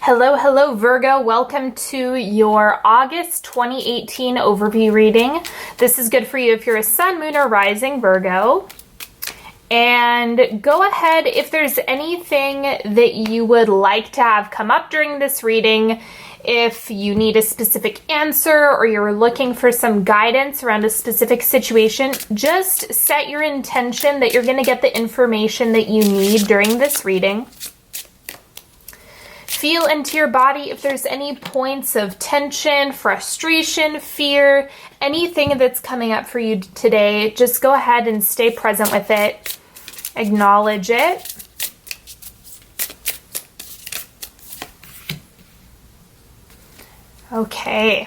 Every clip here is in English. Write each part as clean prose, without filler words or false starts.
Hello, hello, Virgo. Welcome to your August 2018 overview reading. This is good for you if you're a sun, moon, or rising Virgo. And go ahead, if there's anything that you would like to have come up during this reading, if you need a specific answer or you're looking for some guidance around a specific situation, just set your intention that you're going to get the information that you need during this reading. Feel into your body if there's any points of tension, frustration, fear, anything that's coming up for you today. Just go ahead and stay present with it. Acknowledge it. Okay.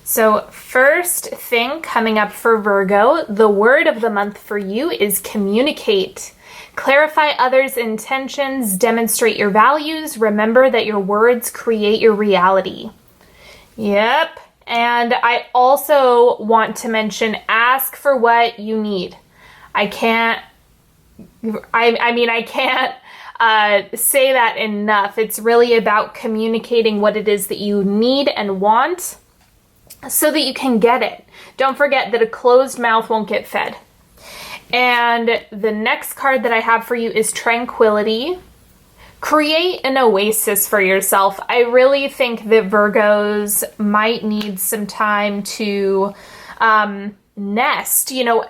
So first thing coming up for Virgo, the word of the month for you is communicate. Clarify others' intentions, demonstrate your values, remember that your words create your reality. Yep. And I also want to mention, ask for what you need. I can't say that enough. It's really about communicating what it is that you need and want so that you can get it. Don't forget that a closed mouth won't get fed. And the next card that I have for you is Tranquility. Create an oasis for yourself. I really think that Virgos might need some time to nest. You know,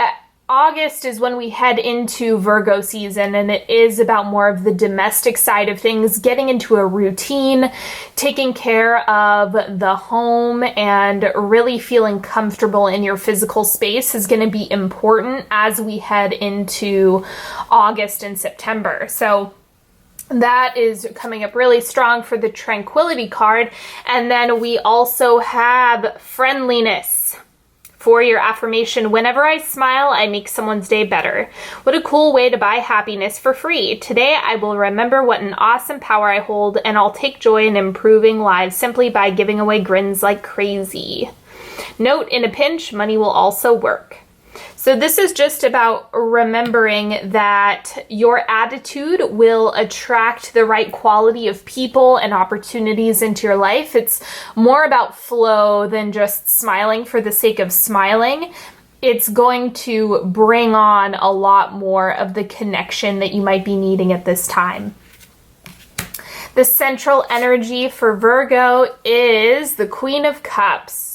August is when we head into Virgo season, and it is about more of the domestic side of things, getting into a routine, taking care of the home, and really feeling comfortable in your physical space is going to be important as we head into August and September. So that is coming up really strong for the Tranquility card. And then we also have friendliness. For your affirmation, whenever I smile, I make someone's day better. What a cool way to buy happiness for free. Today, I will remember what an awesome power I hold, and I'll take joy in improving lives simply by giving away grins like crazy. Note, in a pinch, money will also work. So this is just about remembering that your attitude will attract the right quality of people and opportunities into your life. It's more about flow than just smiling for the sake of smiling. It's going to bring on a lot more of the connection that you might be needing at this time. The central energy for Virgo is the Queen of Cups.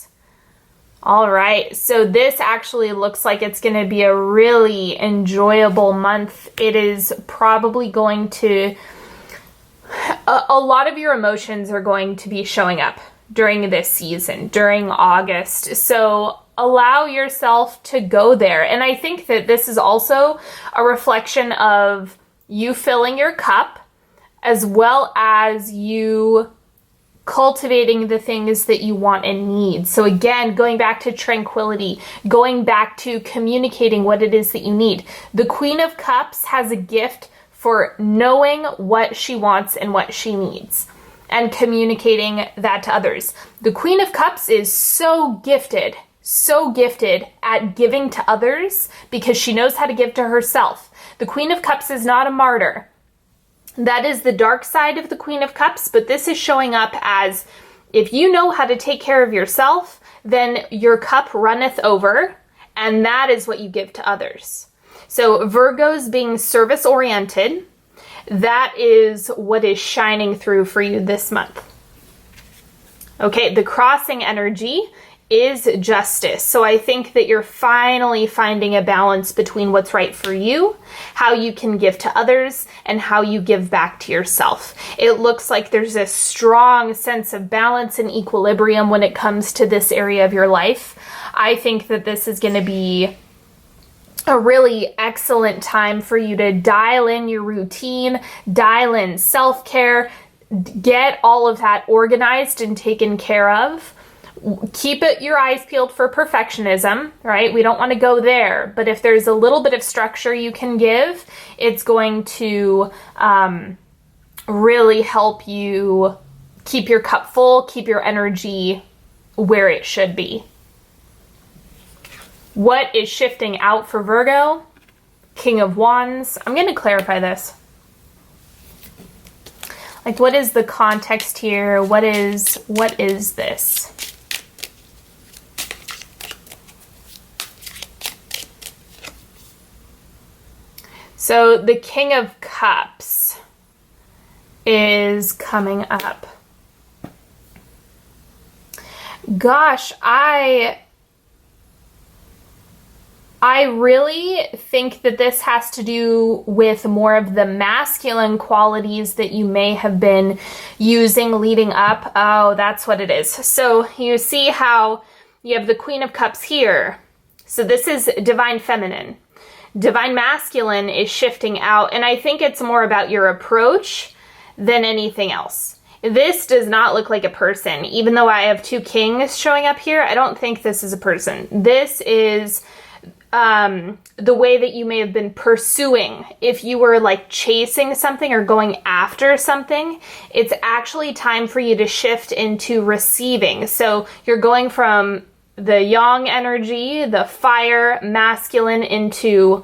All right, so this actually looks like it's going to be a really enjoyable month. It is probably going to, a lot of your emotions are going to be showing up during this season, during August. So allow yourself to go there. And I think that this is also a reflection of you filling your cup as well as you cultivating the things that you want and need. So again, going back to Tranquility, going back to communicating what it is that you need. The Queen of Cups has a gift for knowing what she wants and what she needs and communicating that to others. The Queen of Cups is so gifted at giving to others because she knows how to give to herself. The Queen of Cups is not a martyr. That is the dark side of the Queen of Cups, but this is showing up as if you know how to take care of yourself, then your cup runneth over, and that is what you give to others. So Virgos being service-oriented, that is what is shining through for you this month. Okay, the crossing energy is justice. So I think that you're finally finding a balance between what's right for you, how you can give to others, and how you give back to yourself. It looks like there's a strong sense of balance and equilibrium when it comes to this area of your life. I think that this is going to be a really excellent time for you to dial in your routine, dial in self-care, get all of that organized and taken care of. Keep your eyes peeled for perfectionism, right? We don't want to go there, but if there's a little bit of structure you can give, it's going to really help you keep your cup full, keep your energy where it should be. What is shifting out for Virgo? King of Wands. I'm going to clarify this. Like, what is the context here? What is this? So the King of Cups is coming up. Gosh, I really think that this has to do with more of the masculine qualities that you may have been using leading up. Oh, that's what it is. So you see how you have the Queen of Cups here. So this is divine feminine. Divine masculine is shifting out, and I think it's more about your approach than anything else. This does not look like a person. Even though I have two kings showing up here, I don't think this is a person. This is the way that you may have been pursuing. If you were like chasing something or going after something, it's actually time for you to shift into receiving. So you're going from the yang energy, the fire, masculine, into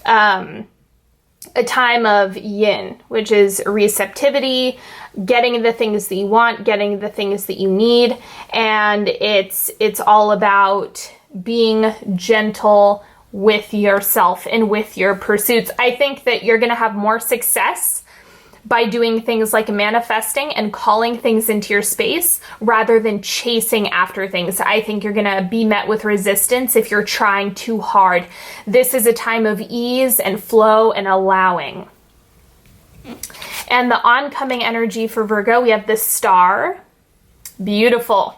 a time of yin, which is receptivity, getting the things that you want, getting the things that you need, and it's all about being gentle with yourself and with your pursuits. I think that you're going to have more success by doing things like manifesting and calling things into your space rather than chasing after things. I think you're going to be met with resistance if you're trying too hard. This is a time of ease and flow and allowing. And the oncoming energy for Virgo, we have the Star. Beautiful.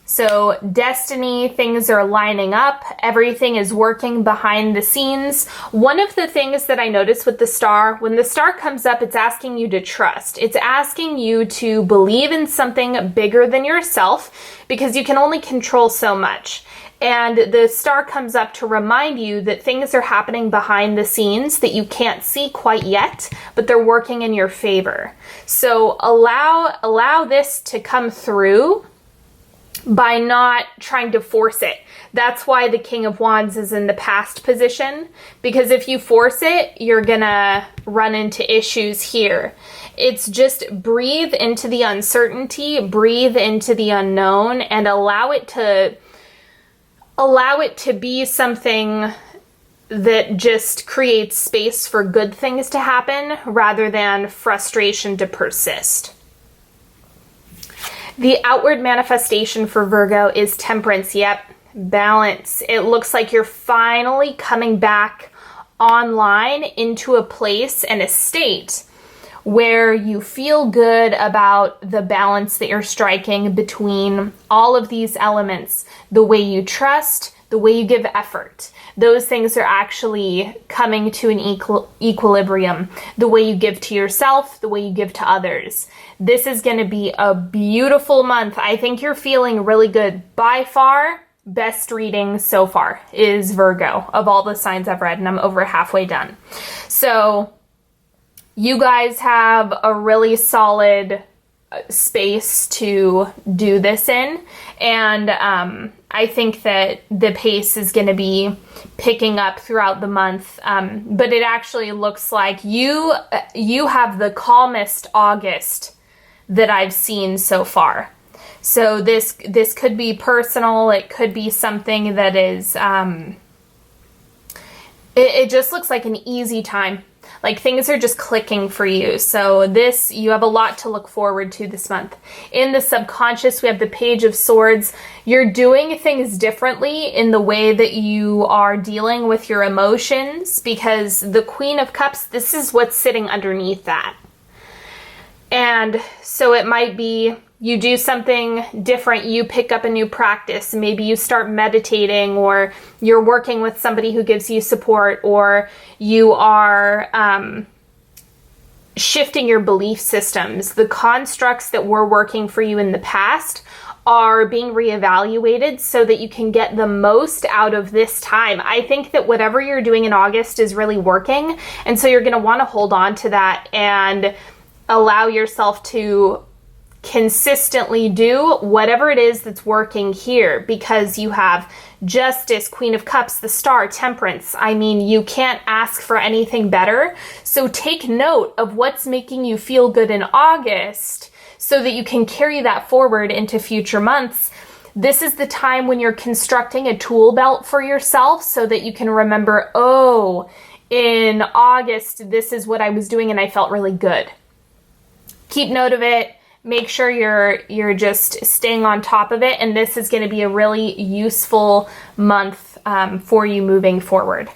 So destiny, things are lining up, everything is working behind the scenes. One of the things that I notice with the Star, when the Star comes up, it's asking you to trust. It's asking you to believe in something bigger than yourself, because you can only control so much. And the Star comes up to remind you that things are happening behind the scenes that you can't see quite yet, but they're working in your favor. So allow this to come through by not trying to force it. That's why the King of Wands is in the past position, because if you force it, you're gonna run into issues here. It's just breathe into the uncertainty, breathe into the unknown, and allow it to be something that just creates space for good things to happen rather than frustration to persist. The outward manifestation for Virgo is Temperance. Yep, balance. It looks like you're finally coming back online into a place and a state where you feel good about the balance that you're striking between all of these elements. The way you trust, the way you give effort. Those things are actually coming to an equilibrium. The way you give to yourself, the way you give to others. This is going to be a beautiful month. I think you're feeling really good. By far, best reading so far is Virgo of all the signs I've read, and I'm over halfway done. So you guys have a really solid space to do this in, and I think that the pace is going to be picking up throughout the month, but it actually looks like you have the calmest August that I've seen so far. So this could be personal. It could be something that is it just looks like an easy time. Like things are just clicking for you. So you have a lot to look forward to this month. In the subconscious, we have the Page of Swords. You're doing things differently in the way that you are dealing with your emotions, because the Queen of Cups, this is what's sitting underneath that. And so it might be you do something different, you pick up a new practice, maybe you start meditating, or you're working with somebody who gives you support, or you are shifting your belief systems. The constructs that were working for you in the past are being reevaluated so that you can get the most out of this time. I think that whatever you're doing in August is really working, and so you're going to want to hold on to that and allow yourself to consistently do whatever it is that's working here, because you have Justice, Queen of Cups, the Star, Temperance. I mean, you can't ask for anything better. So take note of what's making you feel good in August so that you can carry that forward into future months. This is the time when you're constructing a tool belt for yourself so that you can remember, oh, in August, this is what I was doing and I felt really good. Keep note of it. Make sure you're just staying on top of it, and this is going to be a really useful month for you moving forward.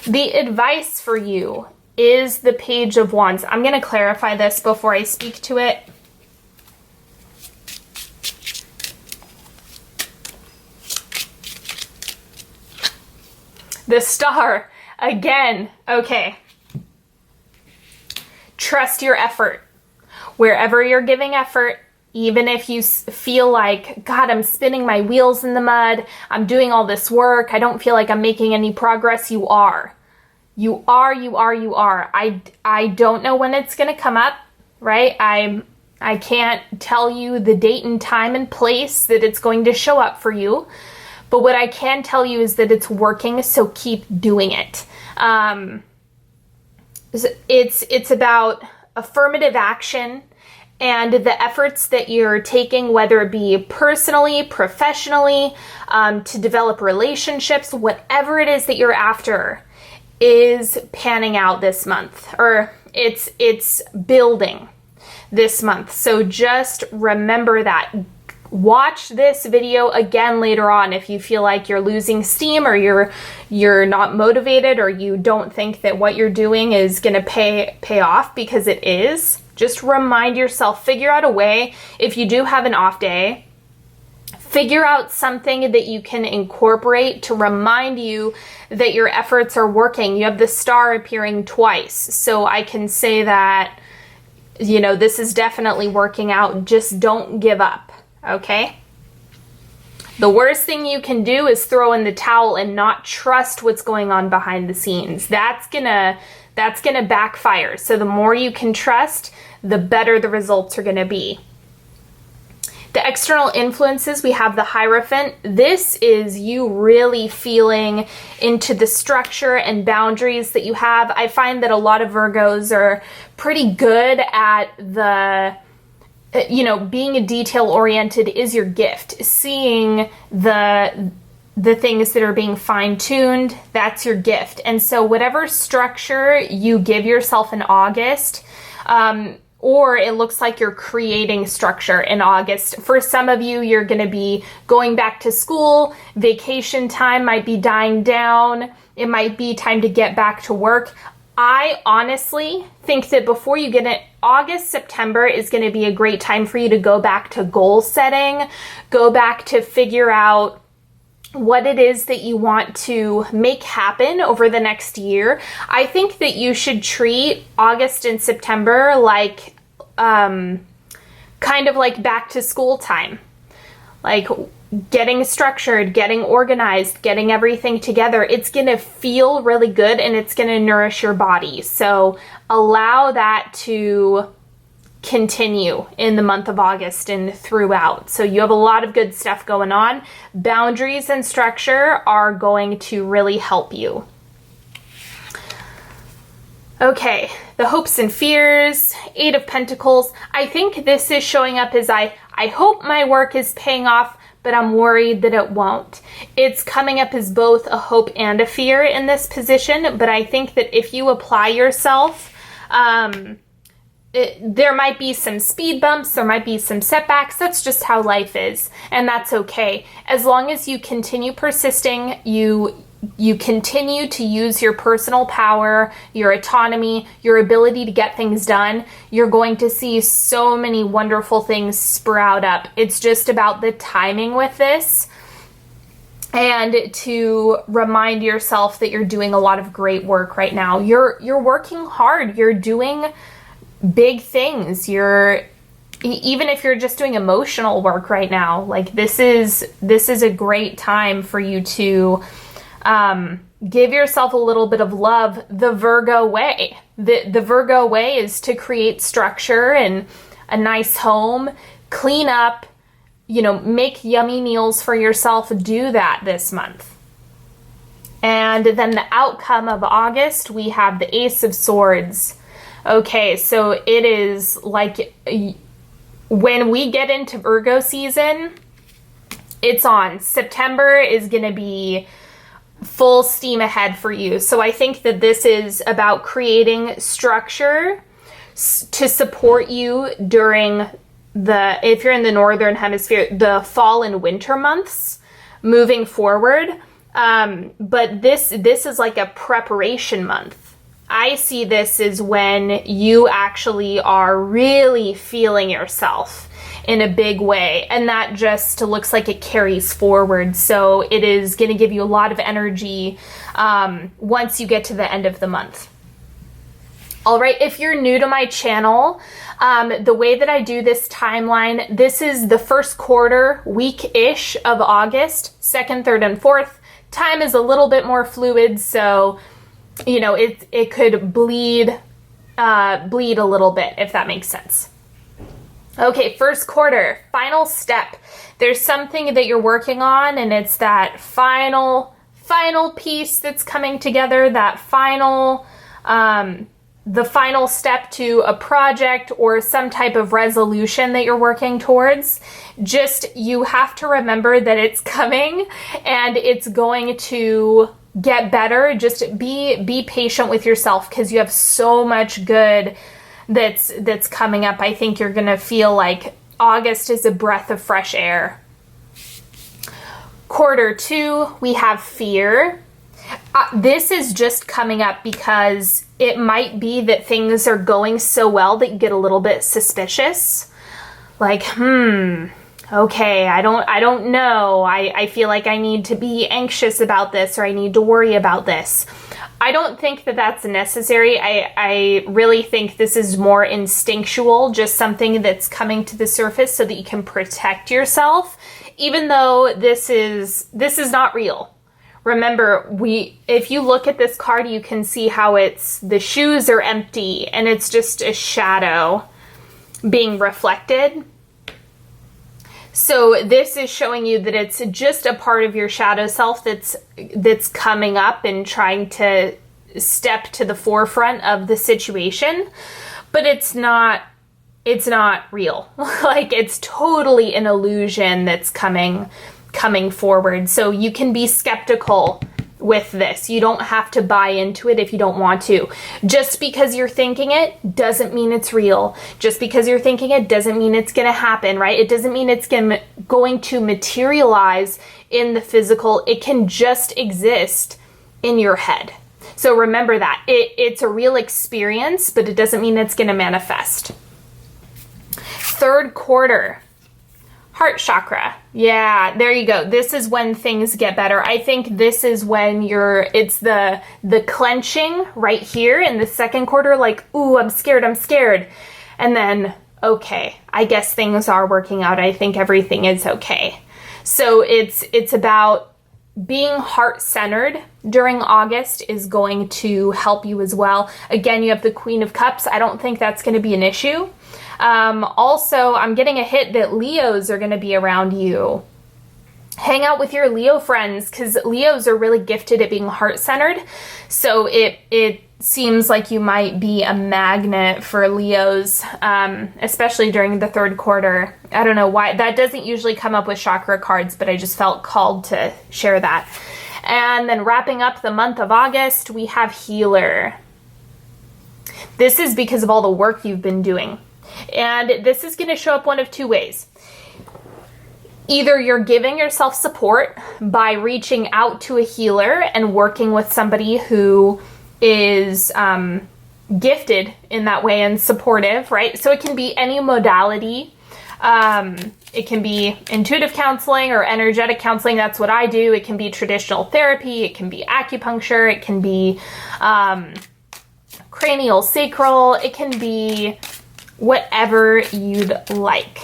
The advice for you is the Page of Wands. I'm going to clarify this before I speak to it. The Star, again, okay. Trust your effort. Wherever you're giving effort, even if you feel like, God, I'm spinning my wheels in the mud, I'm doing all this work, I don't feel like I'm making any progress, you are. You are. I don't know when it's going to come up, right? I can't tell you the date and time and place that it's going to show up for you. But what I can tell you is that it's working, so keep doing it. It's about affirmative action and the efforts that you're taking, whether it be personally, professionally, to develop relationships, whatever it is that you're after is panning out this month, or it's building this month. So just remember that. Watch this video again later on if you feel like you're losing steam, or you're not motivated, or you don't think that what you're doing is going to pay off, because it is. Just remind yourself, figure out a way. If you do have an off day, figure out something that you can incorporate to remind you that your efforts are working. You have the Star appearing twice, so I can say that, you know, this is definitely working out. Just don't give up. Okay? The worst thing you can do is throw in the towel and not trust what's going on behind the scenes. That's gonna backfire. So the more you can trust, the better the results are gonna be. The external influences, we have the Hierophant. This is you really feeling into the structure and boundaries that you have. I find that a lot of Virgos are pretty good at being a detail-oriented is your gift. Seeing the things that are being fine-tuned, that's your gift. And so whatever structure you give yourself in August, or it looks like you're creating structure in August. For some of you, you're going to be going back to school. Vacation time might be dying down. It might be time to get back to work. I honestly think that before you get it, August, September is going to be a great time for you to go back to goal setting, go back to figure out what it is that you want to make happen over the next year. I think that you should treat August and September like, kind of like back to school time. Like getting structured, getting organized, getting everything together. It's going to feel really good and it's going to nourish your body. So allow that to continue in the month of August and throughout. So you have a lot of good stuff going on. Boundaries and structure are going to really help you. Okay, the hopes and fears, Eight of Pentacles. I think this is showing up as I hope my work is paying off, but I'm worried that it won't. It's coming up as both a hope and a fear in this position, but I think that if you apply yourself, there might be some speed bumps, there might be some setbacks. That's just how life is, and that's okay. As long as you continue persisting, you continue to use your personal power, your autonomy, your ability to get things done, you're going to see so many wonderful things sprout up. It's just about the timing with this, and to remind yourself that you're doing a lot of great work right now. You're working hard. You're doing big things. Even if you're just doing emotional work right now, like this is a great time for you to give yourself a little bit of love the Virgo way. The Virgo way is to create structure and a nice home, clean up, you know, make yummy meals for yourself. Do that this month. And then the outcome of August, we have the Ace of Swords. Okay, so it is like when we get into Virgo season, it's on. September is going to be full steam ahead for you. So I think that this is about creating structure to support you during if you're in the Northern Hemisphere, the fall and winter months moving forward. But this is like a preparation month. I see this as when you actually are really feeling yourself in a big way, and that just looks like it carries forward. So it is going to give you a lot of energy once you get to the end of the month. All right, if you're new to my channel, the way that I do this timeline, this is the first quarter, week-ish of August, 2nd, 3rd, and 4th. Time is a little bit more fluid, so, you know, it could bleed a little bit, if that makes sense. Okay, first quarter, final step. There's something that you're working on, and it's that final piece that's coming together, that the final step to a project or some type of resolution that you're working towards. Just, you have to remember that it's coming and it's going to get better. Just be patient with yourself, because you have so much good that's coming up. I think you're gonna feel like August is a breath of fresh air. Quarter 2, we have fear. This is just coming up because it might be that things are going so well that you get a little bit suspicious. Like, okay, I don't know. I feel like I need to be anxious about this, or I need to worry about this. I don't think that that's necessary. I really think this is more instinctual, just something that's coming to the surface so that you can protect yourself, even though this is not real. Remember, if you look at this card, you can see how the shoes are empty and it's just a shadow being reflected. So this is showing you that it's just a part of your shadow self that's coming up and trying to step to the forefront of the situation, but it's not real. Like, it's totally an illusion that's coming forward. So you can be skeptical with this. You don't have to buy into it if you don't want to. Just because you're thinking it doesn't mean it's real. Just because you're thinking it doesn't mean it's going to happen, right? It doesn't mean it's going to materialize in the physical. It can just exist in your head. So remember that. It's a real experience, but it doesn't mean it's going to manifest. Third quarter. Heart chakra. Yeah, there you go. This is when things get better. I think this is when it's the clenching right here in the second quarter, like, ooh, I'm scared. And then, okay, I guess things are working out. I think everything is okay. So it's about being heart-centered during August is going to help you as well. Again, you have the Queen of Cups. I don't think that's going to be an issue. Also, I'm getting a hit that Leos are going to be around you. Hang out with your Leo friends, because Leos are really gifted at being heart-centered. So it seems like you might be a magnet for Leos, especially during the third quarter. I don't know why. That doesn't usually come up with chakra cards, but I just felt called to share that. And then wrapping up the month of August, we have Healer. This is because of all the work you've been doing. And this is going to show up one of two ways. Either you're giving yourself support by reaching out to a healer and working with somebody who is gifted in that way and supportive, right? So it can be any modality. It can be intuitive counseling or energetic counseling. That's what I do. It can be traditional therapy. It can be acupuncture. It can be cranial sacral. It can be whatever you'd like.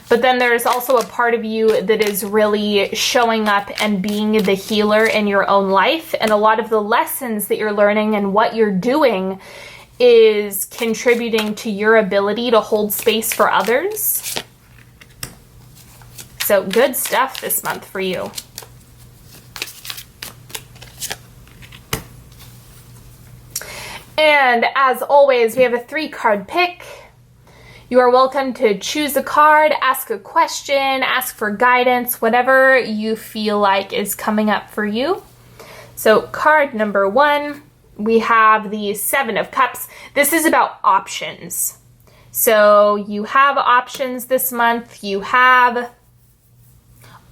But then there's also a part of you that is really showing up and being the healer in your own life. And a lot of the lessons that you're learning and what you're doing is contributing to your ability to hold space for others. So good stuff this month for you. And as always, we have a 3-card pick. You are welcome to choose a card, ask a question, ask for guidance, whatever you feel like is coming up for you. So card number 1, we have the 7 of Cups. This is about options. So you have options this month. You have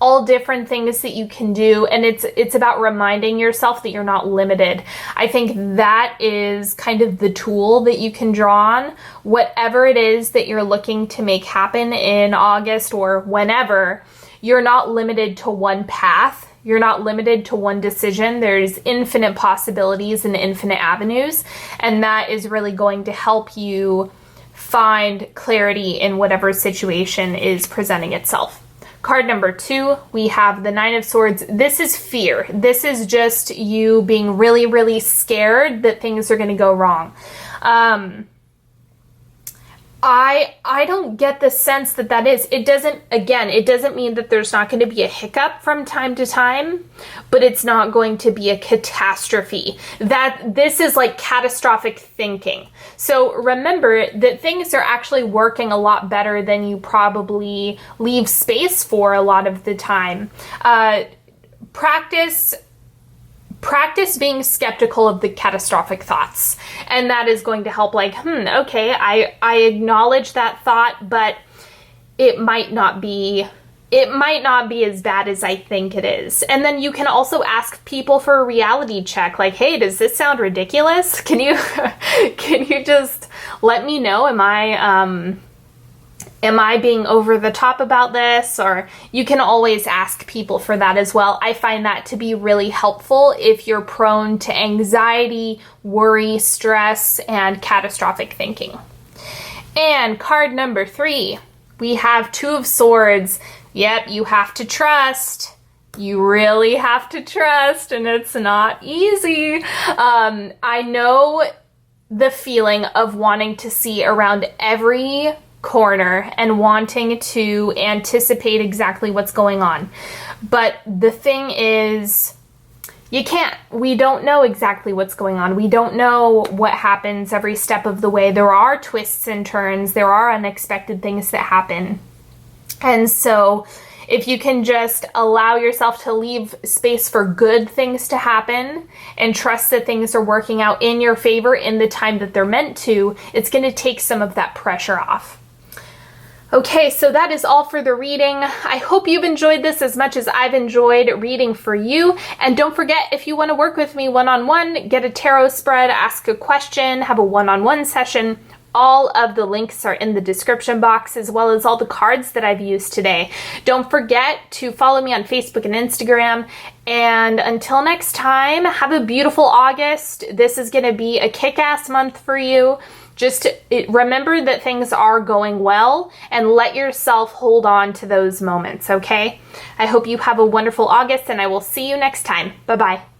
all different things that you can do, and it's about reminding yourself that you're not limited. I think that is kind of the tool that you can draw on. Whatever it is that you're looking to make happen in August or whenever, you're not limited to one path. You're not limited to one decision. There's infinite possibilities and infinite avenues, and that is really going to help you find clarity in whatever situation is presenting itself. Card number 2, we have the 9 of Swords. This is fear. This is just you being really, really scared that things are going to go wrong. I don't get the sense that is. It doesn't mean that there's not going to be a hiccup from time to time, but it's not going to be a catastrophe. This is like catastrophic thinking. So remember that things are actually working a lot better than you probably leave space for a lot of the time. Practice being skeptical of the catastrophic thoughts. And that is going to help, like, okay, I acknowledge that thought, but it might not be as bad as I think it is. And then you can also ask people for a reality check, like, hey, does this sound ridiculous? Can you just let me know? Am I being over the top about this? Or you can always ask people for that as well. I find that to be really helpful if you're prone to anxiety, worry, stress, and catastrophic thinking. And card number 3, we have 2 of Swords. Yep, you have to trust. You really have to trust, and it's not easy. I know the feeling of wanting to see around every corner and wanting to anticipate exactly what's going on. But the thing is, you can't. We don't know exactly what's going on. We don't know what happens every step of the way. There are twists and turns. There are unexpected things that happen. And so if you can just allow yourself to leave space for good things to happen and trust that things are working out in your favor in the time that they're meant to, it's going to take some of that pressure off. Okay, so that is all for the reading. I hope you've enjoyed this as much as I've enjoyed reading for you. And don't forget, if you want to work with me one-on-one, get a tarot spread, ask a question, have a one-on-one session, all of the links are in the description box, as well as all the cards that I've used today. Don't forget to follow me on Facebook and Instagram. And until next time, have a beautiful August. This is going to be a kick-ass month for you. Just remember that things are going well and let yourself hold on to those moments, okay? I hope you have a wonderful August, and I will see you next time. Bye-bye.